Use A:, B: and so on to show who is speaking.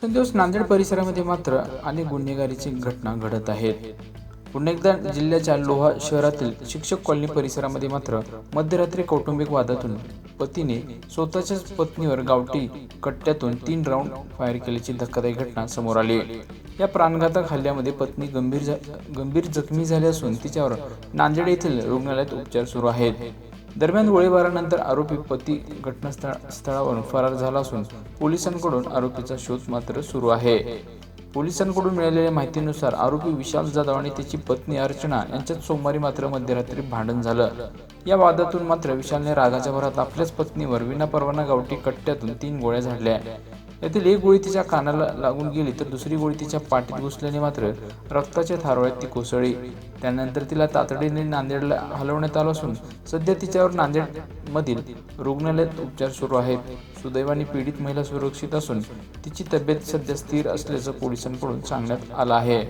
A: दिवस नांदेड परिसरामध्ये मात्र अनेक गुन्हेगारीची घटना घडत आहेत. पुन्हा एकदा जिल्ह्याच्या लोहा शहरातील शिक्षक कॉलनी परिसरामध्ये मात्र मध्यरात्री कौटुंबिक वादातून पतीने स्वतःच्याच पत्नीवर गावठी कट्ट्यातून 3 राऊंड फायर केल्याची धक्कादायक घटना समोर आली. या प्राणघातक हल्ल्यामध्ये पत्नी गंभीर जखमी झाली असून तिच्यावर नांदेड येथील रुग्णालयात उपचार सुरू आहेत. दरम्यान गोळीबारानंतर आरोपी पती घटनास्थळावरून फरार झाला असून पोलिसांकडून आरोपीचा शोध मात्र सुरू आहे. पोलिसांकडून मिळालेल्या माहितीनुसार आरोपी विशाल जाधव आणि त्याची पत्नी अर्चना यांच्यात सोमवारी मात्र मध्यरात्री भांडण झालं. या वादातून मात्र विशालने रागाच्या भरात आपल्याच पत्नीवर विनापरवाना गावठी कट्ट्यातून 3 गोळ्या झाडल्या. यातील एक गोळी तिच्या कानाला लागून गेली तर दुसरी गोळी तिच्या पाठीत घुसल्याने मात्र रक्ताच्या थारोळ्यात ती कोसळली. त्यानंतर तिला तातडीने नांदेडला हलवण्यात आलं असून सध्या तिच्यावर नांदेडमधील रुग्णालयात उपचार सुरू आहेत. सुदैवाने पीडित महिला सुरक्षित असून तिची तब्येत सध्या स्थिर असल्याचं पोलिसांकडून सांगण्यात आलं आहे.